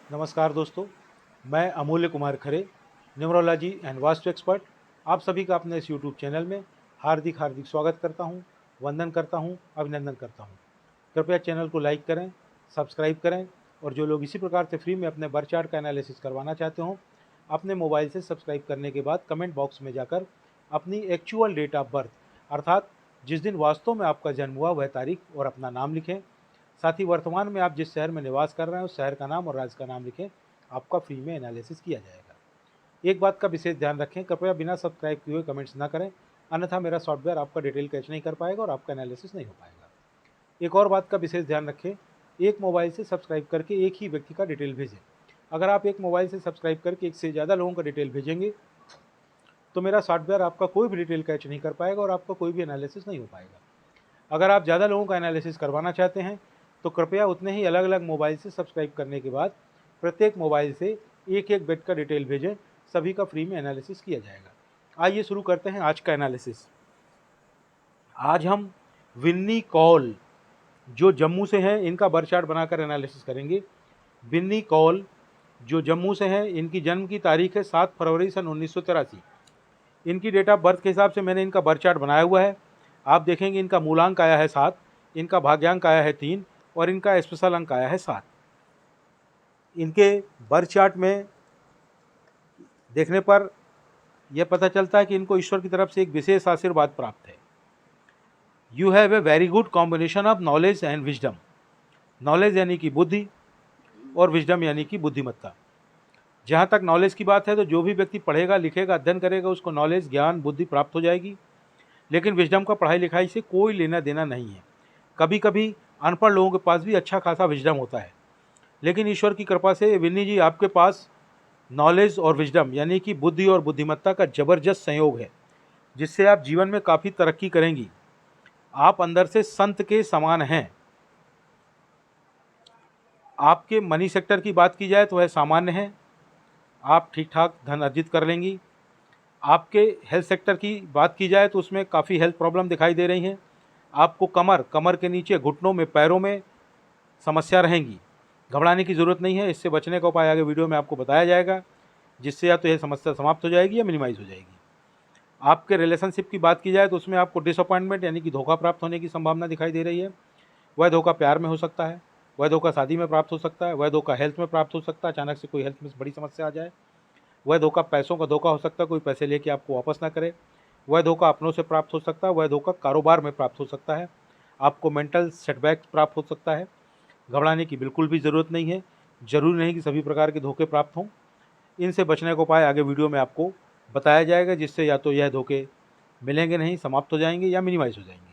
नमस्कार दोस्तों, मैं अमूल्य Kumar Khare, numerology and vastu expert, आप सभी का अपने इस यूट्यूब चैनल में हार्दिक हार्दिक स्वागत करता हूं, वंदन करता हूं, अभिनंदन करता हूं। कृपया चैनल को लाइक करें, सब्सक्राइब करें और जो लोग इसी प्रकार से फ्री में अपने बर्थ चार्ट का एनालिसिस करवाना चाहते हों, अपने मोबाइल से सब्सक्राइब करने के बाद कमेंट बॉक्स में जाकर अपनी एक्चुअल डेट ऑफ बर्थ अर्थात जिस दिन वास्तव में आपका जन्म हुआ वह तारीख और अपना नाम लिखें। साथ ही वर्तमान में आप जिस शहर में निवास कर रहे हैं उस शहर का नाम और राज्य का नाम लिखें, आपका फ्री में एनालिसिस किया जाएगा। एक बात का विशेष ध्यान रखें, कृपया बिना सब्सक्राइब किए हुए कमेंट्स ना करें, अन्यथा मेरा सॉफ्टवेयर आपका डिटेल कैच नहीं कर पाएगा और आपका एनालिसिस नहीं हो पाएगा। एक और बात का विशेष ध्यान रखें, एक मोबाइल से सब्सक्राइब करके एक ही व्यक्ति का डिटेल भेजें। अगर आप एक मोबाइल से सब्सक्राइब करके एक से ज़्यादा लोगों का डिटेल भेजेंगे तो मेरा सॉफ्टवेयर आपका कोई भी डिटेल कैच नहीं कर पाएगा और आपका कोई भी एनालिसिस नहीं हो पाएगा। अगर आप ज़्यादा लोगों का एनालिसिस करवाना चाहते हैं तो कृपया उतने ही अलग अलग मोबाइल से सब्सक्राइब करने के बाद प्रत्येक मोबाइल से एक एक व्यक्ति का डिटेल भेजें, सभी का फ्री में एनालिसिस किया जाएगा। आइए शुरू करते हैं आज का एनालिसिस। आज हम विन्नी कौल जो जम्मू से हैं इनका बर्थ चार्ट बनाकर एनालिसिस करेंगे। विन्नी कौल जो जम्मू से हैं, इनकी जन्म की तारीख है 7 फरवरी सन 1983। इनकी डेट ऑफ बर्थ के हिसाब से मैंने इनका बर्थ चार्ट बनाया हुआ है। आप देखेंगे इनका मूलांक आया है 7, इनका भाग्यांक आया है 3 और इनका स्पेशल अंक आया है 7। इनके बर्थ चार्ट में देखने पर यह पता चलता है कि इनको ईश्वर की तरफ से एक विशेष आशीर्वाद प्राप्त है। You have a very good combination of knowledge and wisdom. Knowledge यानी कि बुद्धि और विजडम यानी कि बुद्धिमत्ता। जहाँ तक नॉलेज की बात है तो जो भी व्यक्ति पढ़ेगा, लिखेगा, अध्ययन करेगा उसको नॉलेज, ज्ञान, बुद्धि प्राप्त हो जाएगी। लेकिन विजडम का पढ़ाई लिखाई से कोई लेना देना नहीं है। कभी कभी अनपढ़ लोगों के पास भी अच्छा खासा विजडम होता है, लेकिन ईश्वर की कृपा से विन्नी जी आपके पास नॉलेज और विजडम यानी कि बुद्धि और बुद्धिमत्ता का ज़बरदस्त संयोग है, जिससे आप जीवन में काफ़ी तरक्की करेंगी। आप अंदर से संत के समान हैं। आपके मनी सेक्टर की बात की जाए तो वह सामान्य है, आप ठीक ठाक धन अर्जित कर लेंगी। आपके हेल्थ सेक्टर की बात की जाए तो उसमें काफ़ी हेल्थ प्रॉब्लम दिखाई दे रही हैं। आपको कमर के नीचे, घुटनों में, पैरों में समस्या रहेंगी। घबराने की ज़रूरत नहीं है, इससे बचने का उपाय आगे वीडियो में आपको बताया जाएगा, जिससे या तो यह समस्या समाप्त हो जाएगी या मिनिमाइज़ हो जाएगी। आपके रिलेशनशिप की बात की जाए तो उसमें आपको डिसअपॉइंटमेंट यानी कि धोखा प्राप्त होने की संभावना दिखाई दे रही है। वह धोखा प्यार में हो सकता है, वह धोखा शादी में प्राप्त हो सकता है, वह धोखा हेल्थ में प्राप्त हो सकता है, अचानक से कोई हेल्थ में बड़ी समस्या आ जाए। वह धोखा पैसों का धोखा हो सकता है, कोई पैसे लेके आपको वापस ना करे। वह धोखा अपनों से प्राप्त हो सकता है, वह धोखा कारोबार में प्राप्त हो सकता है। आपको मेंटल सेटबैक प्राप्त हो सकता है। घबराने की बिल्कुल भी ज़रूरत नहीं है। ज़रूरी नहीं कि सभी प्रकार के धोखे प्राप्त हों। इनसे बचने का उपाय आगे वीडियो में आपको बताया जाएगा, जिससे या तो यह धोखे मिलेंगे नहीं, समाप्त हो जाएंगे या मिनिमाइज हो जाएंगे।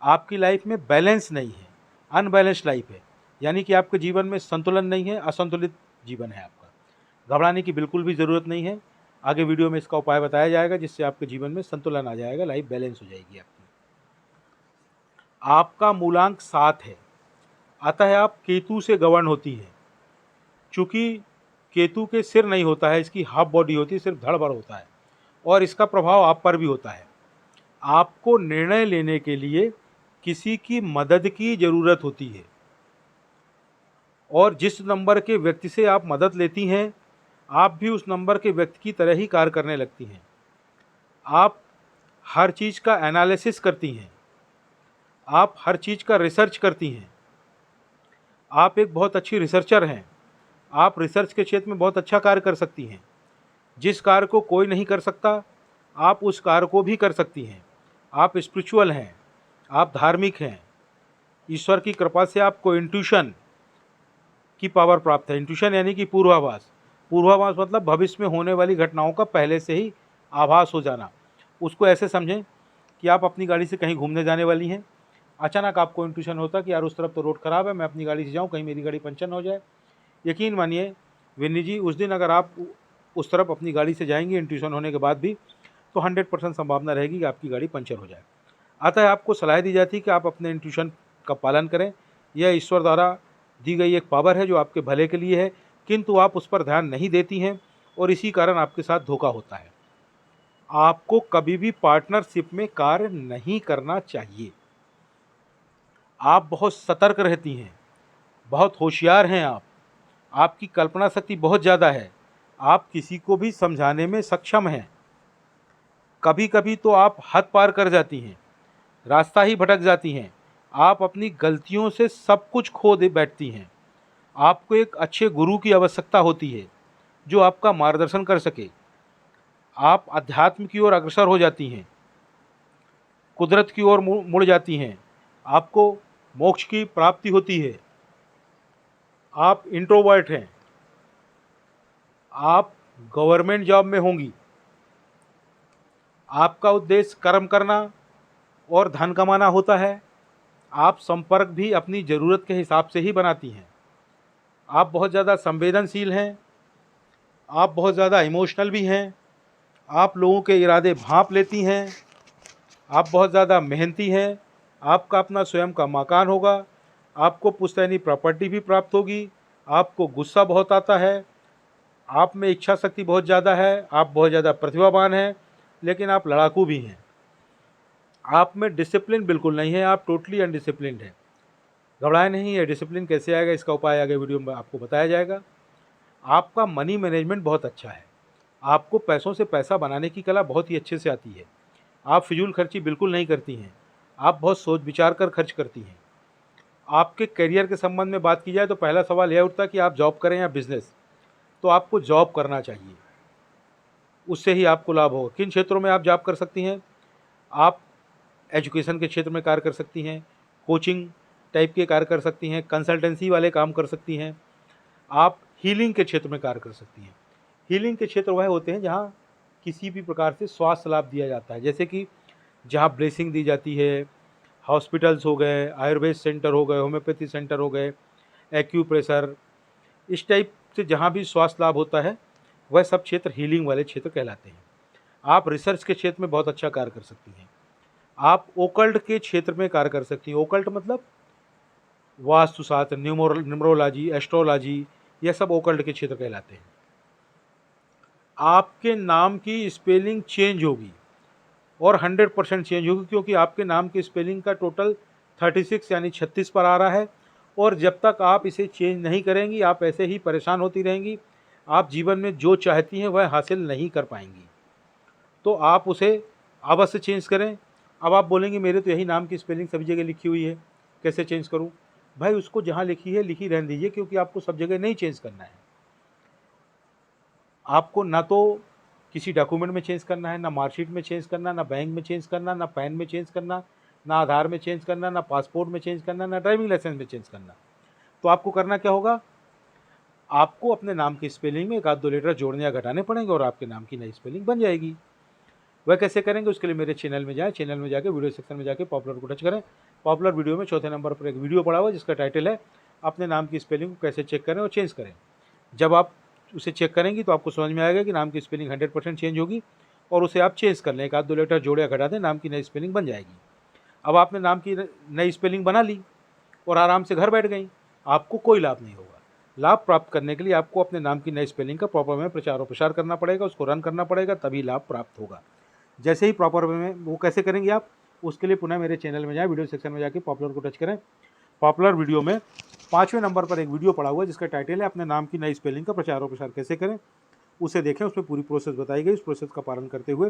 आपकी लाइफ में बैलेंस नहीं है, अनबैलेंस्ड लाइफ है, यानी कि आपके जीवन में संतुलन नहीं है, असंतुलित जीवन है आपका। घबराने की बिल्कुल भी ज़रूरत नहीं है। आगे वीडियो में इसका उपाय बताया जाएगा, जिससे आपके जीवन में संतुलन आ जाएगा, लाइफ बैलेंस हो जाएगी आपकी। आपका मूलांक 7 है, अतः आप केतु से गवर्न होती हैं। चूँकि केतु के सिर नहीं होता है, इसकी हाफ बॉडी होती है, सिर्फ धड़ भर होता है और इसका प्रभाव आप पर भी होता है। आपको निर्णय लेने के लिए किसी की मदद की ज़रूरत होती है और जिस नंबर के व्यक्ति से आप मदद लेती हैं, आप भी उस नंबर के व्यक्ति की तरह ही कार्य करने लगती हैं। आप हर चीज़ का एनालिसिस करती हैं, आप हर चीज़ का रिसर्च करती हैं। आप एक बहुत अच्छी रिसर्चर हैं। आप रिसर्च के क्षेत्र में बहुत अच्छा कार्य कर सकती हैं। जिस कार्य को कोई नहीं कर सकता, आप उस कार्य को भी कर सकती हैं। आप स्पिरिचुअल हैं, आप धार्मिक हैं। ईश्वर की कृपा से आपको इंट्यूशन की पावर प्राप्त है। इंट्यूशन यानी कि पूर्वाभास। पूर्वाभास मतलब भविष्य में होने वाली घटनाओं का पहले से ही आभास हो जाना। उसको ऐसे समझें कि आप अपनी गाड़ी से कहीं घूमने जाने वाली हैं, अचानक आपको इंट्यूशन होता कि यार उस तरफ तो रोड ख़राब है, मैं अपनी गाड़ी से जाऊँ, कहीं मेरी गाड़ी पंचर न हो जाए। यकीन मानिए विन्नी जी, उस दिन अगर आप उस तरफ अपनी गाड़ी से जाएंगे इंट्यूशन होने के बाद भी, तो 100% संभावना रहेगी कि आपकी गाड़ी पंचर हो जाए। अतः आपको सलाह दी जाती है कि आप अपने इंट्यूशन का पालन करें। यह ईश्वर द्वारा दी गई एक पावर है जो आपके भले के लिए है, किंतु आप उस पर ध्यान नहीं देती हैं और इसी कारण आपके साथ धोखा होता है। आपको कभी भी पार्टनरशिप में कार्य नहीं करना चाहिए। आप बहुत सतर्क रहती हैं, बहुत होशियार हैं आप। आपकी कल्पना शक्ति बहुत ज़्यादा है, आप किसी को भी समझाने में सक्षम हैं। कभी कभी तो आप हद पार कर जाती हैं, रास्ता ही भटक जाती हैं। आप अपनी गलतियों से सब कुछ खो दे बैठती हैं। आपको एक अच्छे गुरु की आवश्यकता होती है जो आपका मार्गदर्शन कर सके। आप अध्यात्म की ओर अग्रसर हो जाती हैं, कुदरत की ओर मुड़ जाती हैं। आपको मोक्ष की प्राप्ति होती है। आप इंट्रोवर्ट हैं, आप गवर्नमेंट जॉब में होंगी। आपका उद्देश्य कर्म करना और धन कमाना होता है। आप संपर्क भी अपनी ज़रूरत के हिसाब से ही बनाती हैं। आप बहुत ज़्यादा संवेदनशील हैं, आप बहुत ज़्यादा इमोशनल भी हैं। आप लोगों के इरादे भांप लेती हैं। आप बहुत ज़्यादा मेहनती हैं। आपका अपना स्वयं का मकान होगा। आपको पुश्तैनी प्रॉपर्टी भी प्राप्त होगी। आपको गुस्सा बहुत आता है। आप में इच्छा शक्ति बहुत ज़्यादा है। आप बहुत ज़्यादा प्रतिभावान हैं, लेकिन आप लड़ाकू भी हैं। आप में डिसिप्लिन बिल्कुल नहीं है, आप टोटली अनडिसिप्लिन्ड हैं। घबराए नहीं है, डिसिप्लिन कैसे आएगा इसका उपाय आगे वीडियो में आपको बताया जाएगा। आपका मनी मैनेजमेंट बहुत अच्छा है। आपको पैसों से पैसा बनाने की कला बहुत ही अच्छे से आती है। आप फिजूल खर्ची बिल्कुल नहीं करती हैं। आप बहुत सोच विचार कर खर्च करती हैं। आपके करियर के संबंध में बात की जाए तो पहला सवाल यह उठता है कि आप जॉब करें या बिजनेस। तो आपको जॉब करना चाहिए, उससे ही आपको लाभ होगा। किन क्षेत्रों में आप जॉब कर सकती हैं? आप एजुकेशन के क्षेत्र में कार्य कर सकती हैं, कोचिंग टाइप के कार्य कर सकती हैं, कंसल्टेंसी वाले काम कर सकती हैं। आप हीलिंग के क्षेत्र में कार्य कर सकती हैं। हीलिंग के क्षेत्र वह होते हैं जहाँ किसी भी प्रकार से स्वास्थ्य लाभ दिया जाता है, जैसे कि जहाँ ब्लेसिंग दी जाती है, हॉस्पिटल्स हो गए, आयुर्वेद सेंटर हो गए, होम्योपैथी सेंटर हो गए, एक्यूप्रेशर, इस टाइप से जहाँ भी स्वास्थ्य लाभ होता है वह सब क्षेत्र हीलिंग वाले क्षेत्र कहलाते हैं। आप रिसर्च के क्षेत्र में बहुत अच्छा कार्य कर सकती हैं। आप ओकल्ट के क्षेत्र में कार्य कर सकती हैं। ओकल्ट मतलब वास्तुशास्त्र, न्यूमरोलॉजी, एस्ट्रोलॉजी, यह सब ओकल्ट के क्षेत्र कहलाते हैं। आपके नाम की स्पेलिंग चेंज होगी और 100% चेंज होगी, क्योंकि आपके नाम की स्पेलिंग का टोटल 36 यानी 36 पर आ रहा है। और जब तक आप इसे चेंज नहीं करेंगी, आप ऐसे ही परेशान होती रहेंगी। आप जीवन में जो चाहती हैं वह हासिल नहीं कर पाएंगी। तो आप उसे अवश्य चेंज करें। अब आप बोलेंगे मेरे तो यही नाम की स्पेलिंग सभी जगह लिखी हुई है, कैसे चेंज करूं? भाई उसको जहां लिखी है लिखी रहने दीजिए, क्योंकि आपको सब जगह नहीं चेंज करना है। आपको ना तो किसी डॉक्यूमेंट में चेंज करना है, ना मार्कशीट में चेंज करना, ना बैंक में चेंज करना, ना पैन में चेंज करना, ना आधार में चेंज करना, ना पासपोर्ट में चेंज करना, ना ड्राइविंग लाइसेंस में चेंज करना। तो आपको करना क्या होगा? आपको अपने नाम की स्पेलिंग में एक आध दो लेटर जोड़ने या घटाने पड़ेंगे और आपके नाम की नई स्पेलिंग बन जाएगी। वह कैसे करेंगे? उसके लिए मेरे चैनल में जाएं, चैनल में जाके वीडियो सेक्शन में जाके पॉपुलर को टच करें। पॉपुलर वीडियो में चौथे नंबर पर एक वीडियो पड़ा हुआ जिसका टाइटल है अपने नाम की स्पेलिंग को कैसे चेक करें और चेंज करें। जब आप उसे चेक करेंगी तो आपको समझ में आएगा कि नाम की स्पेलिंग 100% चेंज होगी और उसे आप चेंज कर लें, एक आध दो लेटर जोड़े या घटा दें, नाम की नई स्पेलिंग बन जाएगी। अब आपने नाम की नई स्पेलिंग बना ली और आराम से घर बैठ गई। आपको कोई लाभ नहीं होगा। लाभ प्राप्त करने के लिए आपको अपने नाम की नई स्पेलिंग का प्रॉपर में प्रचार और प्रसार करना पड़ेगा, उसको रन करना पड़ेगा, तभी लाभ प्राप्त होगा। जैसे ही प्रॉपर वे में वो कैसे करेंगे आप, उसके लिए पुनः मेरे चैनल में जाएं, वीडियो सेक्शन में जाके पॉपुलर को टच करें। पॉपुलर वीडियो में 5वें नंबर पर एक वीडियो पड़ा हुआ है जिसका टाइटल है अपने नाम की नई स्पेलिंग का प्रचार और प्रसार कैसे करें। उसे देखें, उसमें पूरी प्रोसेस बताई गई। उस प्रोसेस का पालन करते हुए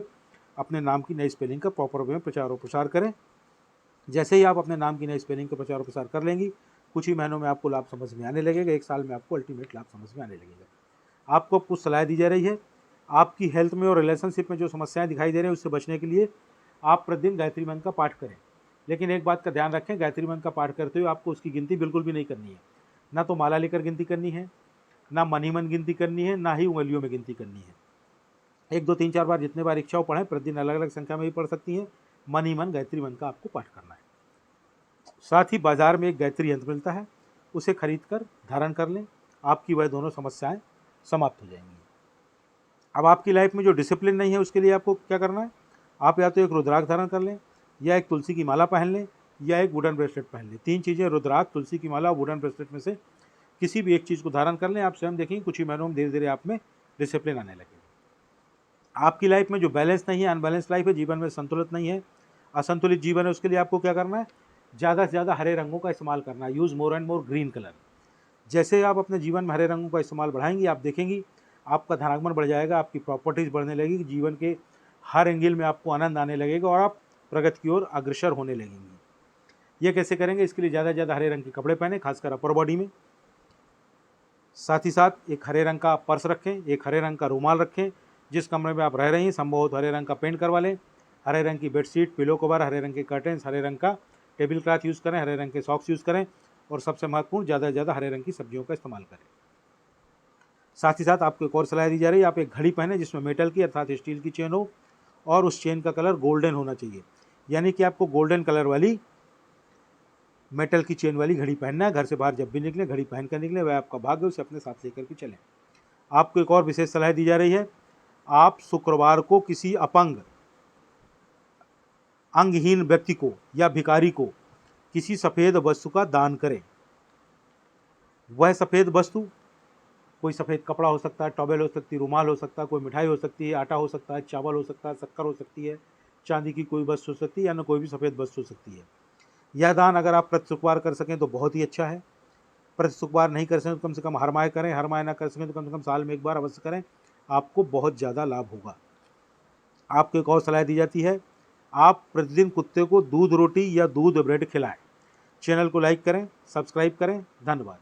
अपने नाम की नई स्पेलिंग का प्रॉपर वे में प्रचार और प्रसार करें। जैसे ही आप अपने नाम की नई स्पेलिंग का प्रचार और प्रसार कर लेंगी, कुछ ही महीनों में आपको लाभ समझ में आने लगेगा। 1 साल में आपको अल्टीमेट लाभ समझ में आने लगेगा। आपको कुछ सलाह दी जा रही है। आपकी हेल्थ में और रिलेशनशिप में जो समस्याएं दिखाई दे रही हैं उससे बचने के लिए आप प्रतिदिन गायत्री मंत्र का पाठ करें। लेकिन एक बात का ध्यान रखें, गायत्री मंत्र का पाठ करते हुए आपको उसकी गिनती बिल्कुल भी नहीं करनी है। ना तो माला लेकर गिनती करनी है, ना मन ही मन गिनती करनी है, ना ही उंगलियों में गिनती करनी है। 1 2 3 4 बार जितने बार इच्छा हो पढ़ें, प्रतिदिन अलग अलग संख्या में भी पढ़ सकती हैं। मन ही मन गायत्री मंत्र का आपको पाठ करना है। साथ ही बाजार में एक गायत्री यंत्र मिलता है, उसे खरीद कर धारण कर लें। आपकी वह दोनों समस्याएं समाप्त हो जाएंगी। अब आपकी लाइफ में जो डिसिप्लिन नहीं है उसके लिए आपको क्या करना है? आप या तो एक रुद्राक्ष धारण कर लें, या एक तुलसी की माला पहन लें, या एक वुडन ब्रेसलेट पहन लें। 3 चीज़ें, रुद्राक्ष, तुलसी की माला और वुडन ब्रेसलेट में से किसी भी एक चीज़ को धारण कर लें। आप स्वयं देखेंगे कुछ ही महीनों में धीरे धीरे आप में डिसिप्लिन आने लगेगा। आपकी लाइफ में जो बैलेंस नहीं है, अनबैलेंस लाइफ है, जीवन में संतुलित नहीं है, असंतुलित जीवन है, उसके लिए आपको क्या करना है? ज़्यादा से ज़्यादा हरे रंगों का इस्तेमाल करना है। Use more and more green colour. जैसे आप अपने जीवन में हरे रंगों का इस्तेमाल बढ़ाएंगी, आप देखेंगी आपका धनागमन बढ़ जाएगा, आपकी प्रॉपर्टीज़ बढ़ने लगेगी, जीवन के हर एंगल में आपको आनंद आने लगेगा और आप प्रगति की ओर अग्रसर होने लगेंगे। ये कैसे करेंगे? इसके लिए ज़्यादा से ज़्यादा हरे रंग के कपड़े पहने, खासकर अपर बॉडी में। साथ ही साथ एक हरे रंग का पर्स रखें, एक हरे रंग का रुमाल रखें। जिस कमरे में आप रह रही हैं संभव हो तो हरे रंग का पेंट करवा लें। हरे रंग की बेडशीट, पिलो कवर, हरे रंग के कर्टेंस, हरे रंग का टेबल क्लॉथ यूज़ करें, हरे रंग के सॉक्स यूज़ करें और सबसे महत्वपूर्ण ज़्यादा से ज़्यादा हरे रंग की सब्जियों का इस्तेमाल करें। साथ ही साथ आपको एक और सलाह दी जा रही है, आप एक घड़ी पहने जिसमें मेटल की अर्थात स्टील की चेन हो और उस चेन का कलर गोल्डन होना चाहिए, यानी कि आपको गोल्डन कलर वाली मेटल की चेन वाली घड़ी पहनना है। घर से बाहर जब भी निकले घड़ी पहन कर निकले, वह आपका भाग्य, उसे अपने साथ लेकर के चलें। आपको एक और विशेष सलाह दी जा रही है, आप शुक्रवार को किसी अपंग, अंगहीन व्यक्ति को या भिखारी को किसी सफ़ेद वस्तु का दान करें। वह सफ़ेद वस्तु कोई सफ़ेद कपड़ा हो सकता है, टॉवेल हो सकती है, रुमाल हो सकता है, कोई मिठाई हो सकती है, आटा हो सकता है, चावल हो सकता है, शक्कर हो सकती है, चांदी की कोई वस्तु हो सकती है या न कोई भी सफ़ेद वस्तु हो सकती है। यह दान अगर आप प्रति शुक्रवार कर सकें तो बहुत ही अच्छा है। प्रति शुक्रवार नहीं कर सकें तो कम से कम हर माह करें, हर माह ना कर सकें तो कम से कम साल में एक बार अवश्य करें, आपको बहुत ज़्यादा लाभ होगा। आपको एक और सलाह दी जाती है, आप प्रतिदिन कुत्ते को दूध रोटी या दूध ब्रेड खिलाएं। चैनल को लाइक करें, सब्सक्राइब करें। धन्यवाद।